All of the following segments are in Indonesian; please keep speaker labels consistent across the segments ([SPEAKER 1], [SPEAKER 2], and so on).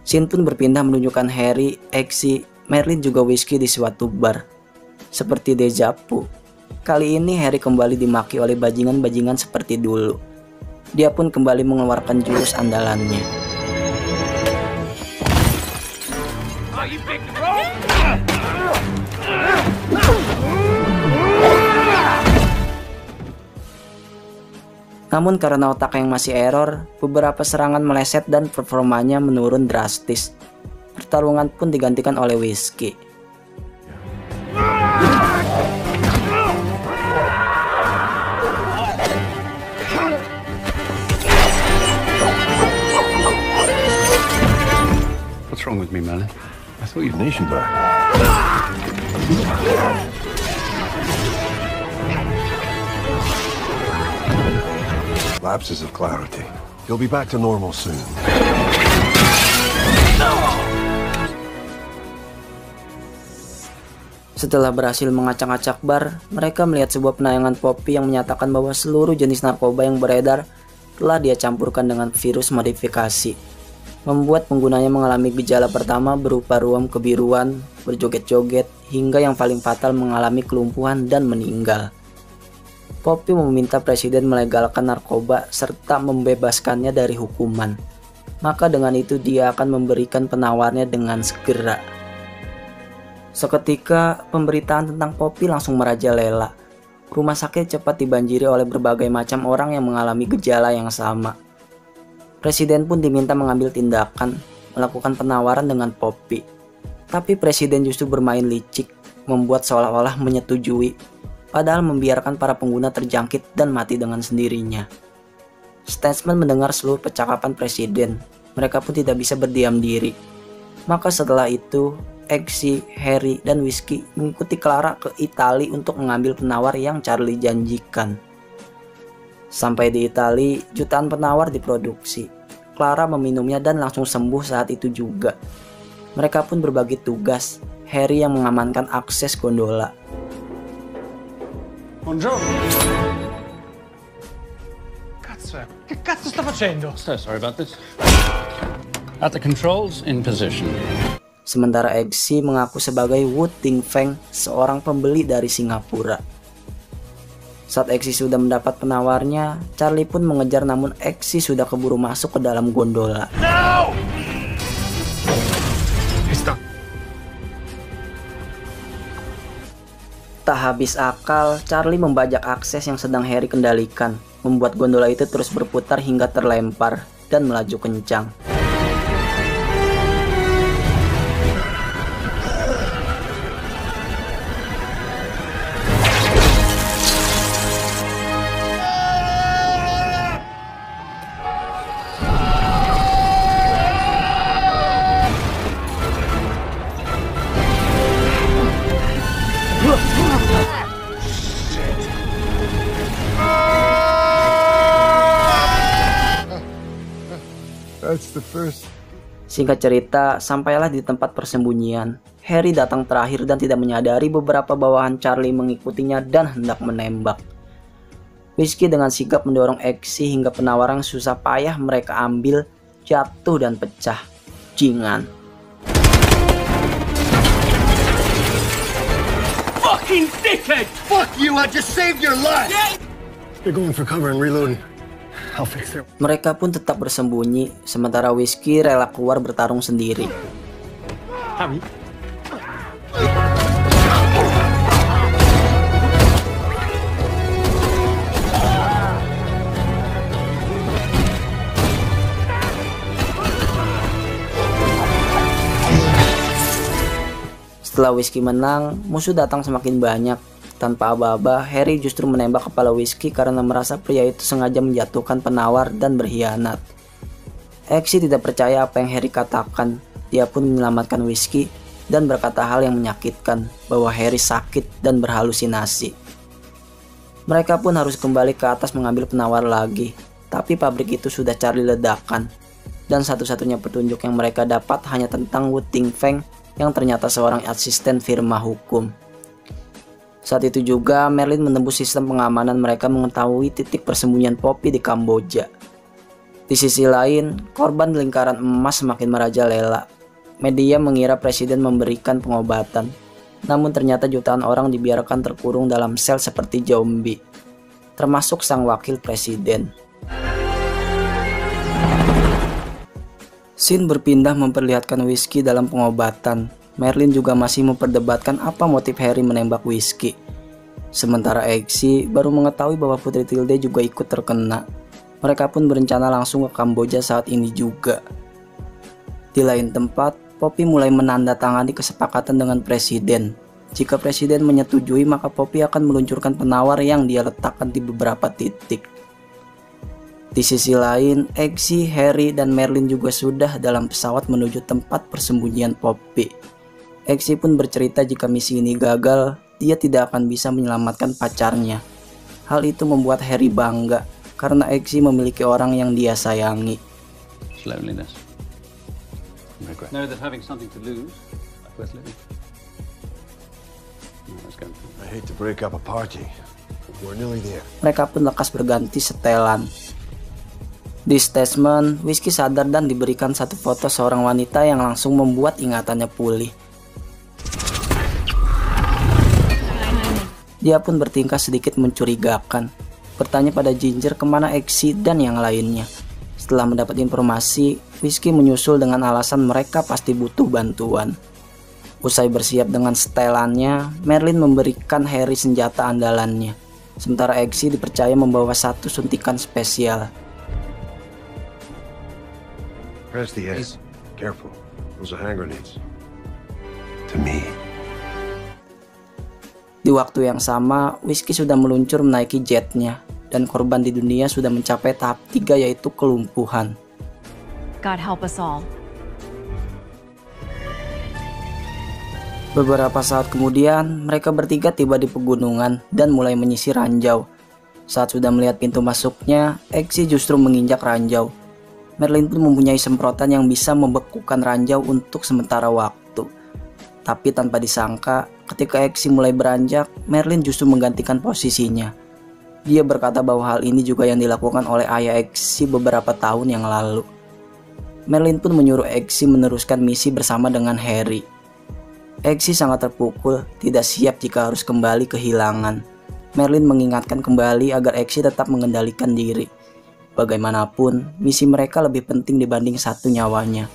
[SPEAKER 1] Scene pun berpindah menunjukkan Harry, Exy, Merlin juga Whiskey di suatu bar. Seperti deja vu, kali ini Harry kembali dimaki oleh bajingan-bajingan seperti dulu. Dia pun kembali mengeluarkan jurus andalannya. Namun karena otak yang masih error, beberapa serangan meleset dan performanya menurun drastis. Pertarungan pun digantikan oleh Whiskey.
[SPEAKER 2] What's wrong with me, Merlin? I thought you'd nation back.
[SPEAKER 3] Lapses of clarity. You'll be back to normal soon.
[SPEAKER 1] Setelah berhasil mengacak-acak bar, mereka melihat sebuah penayangan Poppy yang menyatakan bahwa seluruh jenis narkoba yang beredar telah dia campurkan dengan virus modifikasi, membuat penggunanya mengalami gejala pertama berupa ruam kebiruan, berjoget-joget, hingga yang paling fatal mengalami kelumpuhan dan meninggal. Poppy meminta presiden melegalkan narkoba serta membebaskannya dari hukuman. Maka dengan itu dia akan memberikan penawarnya dengan segera. Seketika pemberitaan tentang Poppy langsung merajalela. Rumah sakit cepat dibanjiri oleh berbagai macam orang yang mengalami gejala yang sama. Presiden pun diminta mengambil tindakan, melakukan penawaran dengan Poppy. Tapi presiden justru bermain licik, membuat seolah-olah menyetujui, padahal membiarkan para pengguna terjangkit dan mati dengan sendirinya. Statsman mendengar seluruh percakapan presiden. Mereka pun tidak bisa berdiam diri. Maka setelah itu, Exy, Harry, dan Whiskey mengikuti Clara ke Italia untuk mengambil penawar yang Charlie janjikan. Sampai di Italia, jutaan penawar diproduksi. Clara meminumnya dan langsung sembuh saat itu juga. Mereka pun berbagi tugas. Harry yang mengamankan akses gondola.
[SPEAKER 4] Buongiorno. Cazzo è? Che cazzo sta facendo?
[SPEAKER 2] So sorry about this. At the controls, in position.
[SPEAKER 1] Sementara Exy mengaku sebagai Wu Tingfeng, seorang pembeli dari Singapura. Saat Exy sudah mendapat penawarnya, Charlie pun mengejar, namun Exy sudah keburu masuk ke dalam gondola.
[SPEAKER 4] No!
[SPEAKER 1] Tak habis akal, Charlie membajak akses yang sedang Harry kendalikan, membuat gondola itu terus berputar hingga terlempar dan melaju kencang.
[SPEAKER 3] That's the first.
[SPEAKER 1] Singkat cerita, sampailah di tempat persembunyian. Harry datang terakhir dan tidak menyadari beberapa bawahan Charlie mengikutinya dan hendak menembak. Whiskey dengan sigap mendorong Exy hingga penawar yang susah payah mereka ambil jatuh dan pecah. Jingan.
[SPEAKER 4] Fucking dickhead!
[SPEAKER 3] Fuck you! I just saved your life. They're going for cover and reloading. I'll fix it.
[SPEAKER 1] Mereka pun tetap bersembunyi, sementara Whiskey rela keluar bertarung sendiri.
[SPEAKER 4] Harry?
[SPEAKER 1] Setelah Whiskey menang, musuh datang semakin banyak. Tanpa aba-aba, Harry justru menembak kepala Whiskey karena merasa pria itu sengaja menjatuhkan penawar dan berkhianat. Exy tidak percaya apa yang Harry katakan. Dia pun menyelamatkan Whiskey dan berkata hal yang menyakitkan bahwa Harry sakit dan berhalusinasi. Mereka pun harus kembali ke atas mengambil penawar lagi, tapi pabrik itu sudah Charlie ledakan. Dan satu-satunya petunjuk yang mereka dapat hanya tentang Wu Tingfeng yang ternyata seorang asisten firma hukum. Saat itu juga Merlin menembus sistem pengamanan mereka mengetahui titik persembunyian Poppy di Kamboja. Di sisi lain, korban lingkaran emas semakin merajalela. Media mengira presiden memberikan pengobatan, namun ternyata jutaan orang dibiarkan terkurung dalam sel seperti zombie, termasuk sang wakil presiden. Scene berpindah memperlihatkan Whiskey dalam pengobatan. Merlin juga masih memperdebatkan apa motif Harry menembak Whiskey. Sementara Exy baru mengetahui bahwa Putri Tilde juga ikut terkena. Mereka pun berencana langsung ke Kamboja saat ini juga. Di lain tempat, Poppy mulai menandatangani kesepakatan dengan presiden. Jika presiden menyetujui, maka Poppy akan meluncurkan penawar yang dia letakkan di beberapa titik. Di sisi lain, Exy, Harry, dan Merlin juga sudah dalam pesawat menuju tempat persembunyian Poppy. Exy pun bercerita jika misi ini gagal, dia tidak akan bisa menyelamatkan pacarnya. Hal itu membuat Harry bangga, karena Exy memiliki orang yang dia sayangi.
[SPEAKER 2] Loneliness. Regret. Know that having something to lose, worth living.
[SPEAKER 3] I hate to break up a party. We're nearly there.
[SPEAKER 1] Mereka pun lekas berganti setelan. Di statement, Whiskey sadar dan diberikan satu foto seorang wanita yang langsung membuat ingatannya pulih. Dia pun bertingkah sedikit mencurigakan, bertanya pada Ginger kemana Exy dan yang lainnya. Setelah mendapat informasi, Whiskey menyusul dengan alasan mereka pasti butuh bantuan. Usai bersiap dengan setelannya, Merlin memberikan Harry senjata andalannya, sementara Exy dipercaya membawa satu suntikan spesial.
[SPEAKER 3] Press the S. Careful. Those are hand grenades. To me.
[SPEAKER 1] Di waktu yang sama, Whiskey sudah meluncur menaiki jetnya, dan korban di dunia sudah mencapai tahap 3 yaitu kelumpuhan.
[SPEAKER 5] God help us all.
[SPEAKER 1] Beberapa saat kemudian, mereka bertiga tiba di pegunungan dan mulai menyisir ranjau. Saat sudah melihat pintu masuknya, Exy justru menginjak ranjau. Merlin pun mempunyai semprotan yang bisa membekukan ranjau untuk sementara waktu. Tapi tanpa disangka, ketika Exy mulai beranjak, Merlin justru menggantikan posisinya. Dia berkata bahwa hal ini juga yang dilakukan oleh ayah Exy beberapa tahun yang lalu. Merlin pun menyuruh Exy meneruskan misi bersama dengan Harry. Exy sangat terpukul, tidak siap jika harus kembali kehilangan. Merlin mengingatkan kembali agar Exy tetap mengendalikan diri. Bagaimanapun, misi mereka lebih penting dibanding satu nyawanya.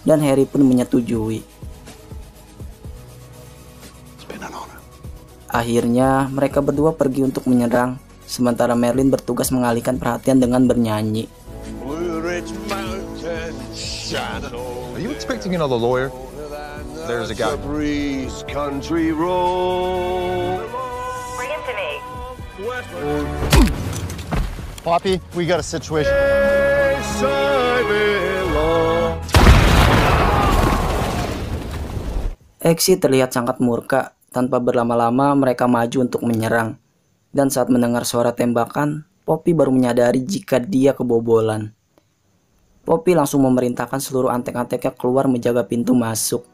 [SPEAKER 1] Dan Harry pun menyetujui. Akhirnya, mereka berdua pergi untuk menyerang, sementara Merlin bertugas mengalihkan perhatian dengan bernyanyi.
[SPEAKER 6] Are you expecting another lawyer? There's a guy.
[SPEAKER 3] Country road.
[SPEAKER 7] Bring him to me.
[SPEAKER 6] Poppy, we got a situation.
[SPEAKER 1] Exy terlihat sangat murka. Tanpa berlama-lama mereka maju untuk menyerang. Dan saat mendengar suara tembakan, Poppy baru menyadari jika dia kebobolan. Poppy langsung memerintahkan seluruh antek-anteknya keluar menjaga pintu masuk.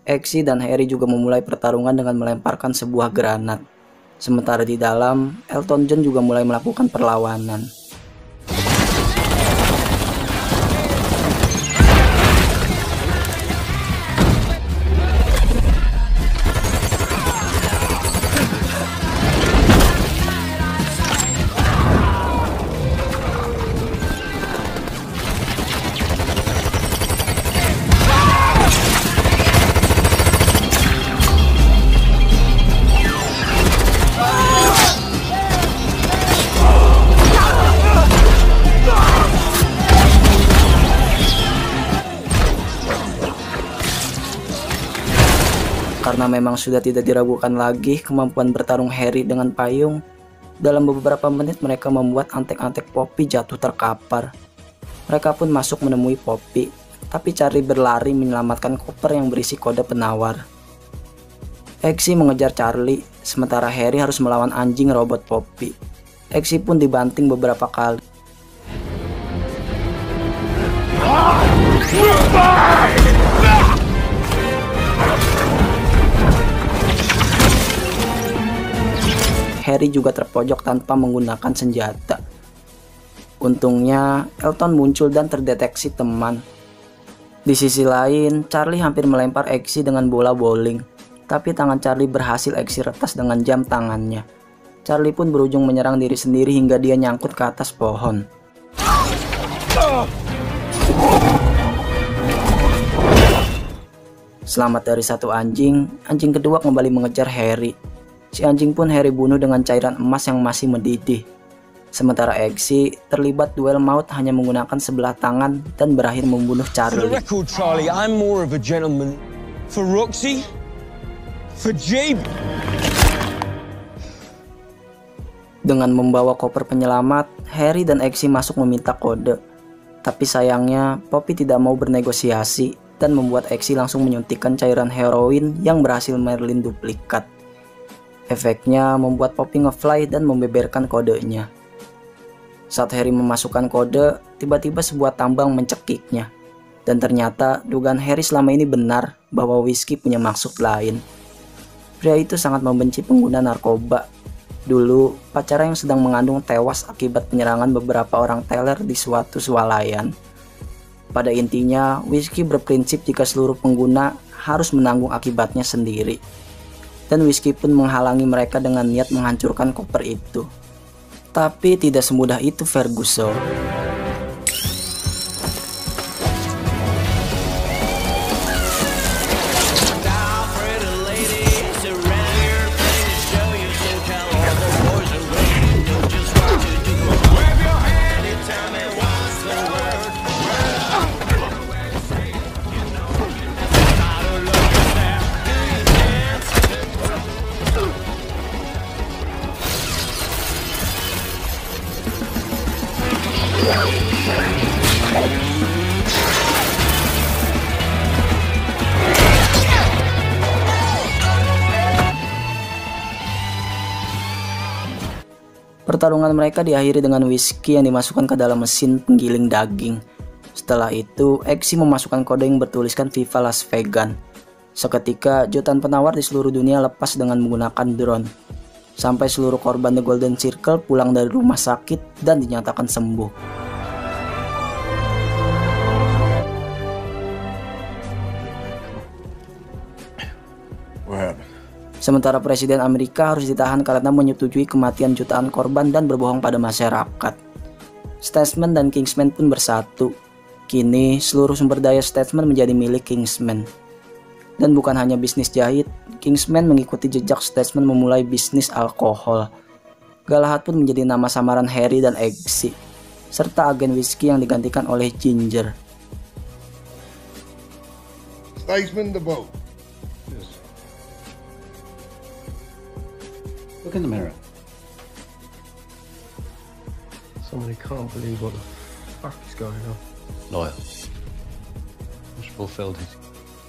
[SPEAKER 1] Exy dan Harry juga memulai pertarungan dengan melemparkan sebuah granat. Sementara di dalam, Elton John juga mulai melakukan perlawanan. Karena memang sudah tidak diragukan lagi kemampuan bertarung Harry dengan payung, dalam beberapa menit mereka membuat antek-antek Poppy jatuh terkapar. Mereka pun masuk menemui Poppy, tapi Charlie berlari menyelamatkan koper yang berisi kode penawar. Exy mengejar Charlie, sementara Harry harus melawan anjing robot Poppy. Exy pun dibanting beberapa kali. Harry juga terpojok tanpa menggunakan senjata. Untungnya Elton muncul dan terdeteksi teman. Di sisi lain, Charlie hampir melempar Exy dengan bola bowling, tapi tangan Charlie berhasil Exy retas dengan jam tangannya. Charlie pun berujung menyerang diri sendiri hingga dia nyangkut ke atas pohon. Selamat dari satu anjing, anjing kedua kembali mengejar Harry. Si anjing pun Harry bunuh dengan cairan emas yang masih mendidih. Sementara Exy terlibat duel maut hanya menggunakan sebelah tangan dan berakhir membunuh Charlie.
[SPEAKER 7] For the record, Charlie, I'm more of a gentleman. For Roxy, for Jabe.
[SPEAKER 1] Dengan membawa koper penyelamat, Harry dan Exy masuk meminta kode. Tapi sayangnya, Poppy tidak mau bernegosiasi dan membuat Exy langsung menyuntikkan cairan heroin yang berhasil Merlin duplikat. Efeknya membuat Poppy ngefly dan membeberkan kodenya. Saat Harry memasukkan kode, tiba-tiba sebuah tambang mencekiknya. Dan ternyata dugaan Harry selama ini benar bahwa Whiskey punya maksud lain. Pria itu sangat membenci pengguna narkoba. Dulu, pacarnya yang sedang mengandung tewas akibat penyerangan beberapa orang teller di suatu swalayan. Pada intinya, Whiskey berprinsip jika seluruh pengguna harus menanggung akibatnya sendiri. Dan Whiskey pun menghalangi mereka dengan niat menghancurkan koper itu. Tapi tidak semudah itu Ferguson. Pertarungan mereka diakhiri dengan Whiskey yang dimasukkan ke dalam mesin penggiling daging. Setelah itu, Exy memasukkan kode yang bertuliskan Viva Las Vegas. Seketika, jutaan penawar di seluruh dunia lepas dengan menggunakan drone. Sampai seluruh korban The Golden Circle pulang dari rumah sakit dan dinyatakan sembuh. Sementara Presiden Amerika harus ditahan karena menyetujui kematian jutaan korban dan berbohong pada masyarakat. Statesman dan Kingsman pun bersatu. Kini seluruh sumber daya Statesman menjadi milik Kingsman. Dan bukan hanya bisnis jahit, Kingsman mengikuti jejak Statesman memulai bisnis alkohol. Galahad pun menjadi nama samaran Harry dan Exy, serta agen Whiskey yang digantikan oleh Ginger.
[SPEAKER 3] Statesman the boat.
[SPEAKER 2] Look in the mirror.
[SPEAKER 3] Somebody can't believe what the fuck is going on.
[SPEAKER 2] Loyal. Just fulfilled his.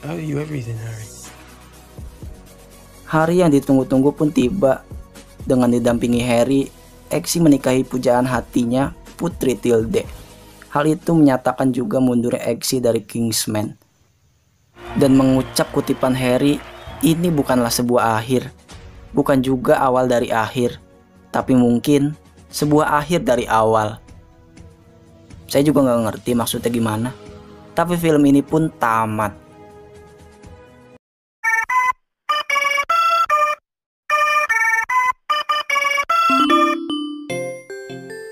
[SPEAKER 3] I owe you everything, Harry.
[SPEAKER 1] Hari yang ditunggu-tunggu pun tiba. Dengan didampingi Harry, Exy menikahi pujaan hatinya, Putri Tilde. Hal itu menyatakan juga mundurnya Exy dari Kingsman. Dan mengucap kutipan Harry, ini bukanlah sebuah akhir. Bukan juga awal dari akhir, tapi mungkin sebuah akhir dari awal. Saya juga nggak ngerti maksudnya gimana, tapi film ini pun tamat.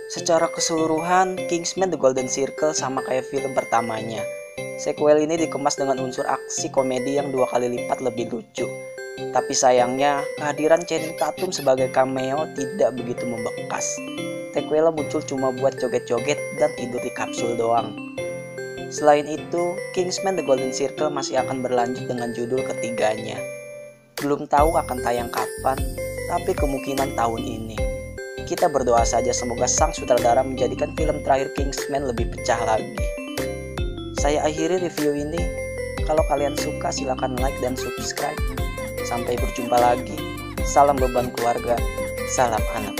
[SPEAKER 1] Secara keseluruhan, Kingsman The Golden Circle sama kayak film pertamanya. Sequel ini dikemas dengan unsur aksi komedi yang 2 kali lipat lebih lucu. Tapi sayangnya, kehadiran Channing Tatum sebagai cameo tidak begitu membekas. Tequila muncul cuma buat joget-joget dan tidur di kapsul doang. Selain itu, Kingsman The Golden Circle masih akan berlanjut dengan judul ketiganya. Belum tahu akan tayang kapan, tapi kemungkinan tahun ini. Kita berdoa saja semoga sang sutradara menjadikan film terakhir Kingsman lebih pecah lagi. Saya akhiri review ini. Kalau kalian suka silahkan like dan subscribe. Sampai berjumpa lagi. Salam beban keluarga. Salam anak.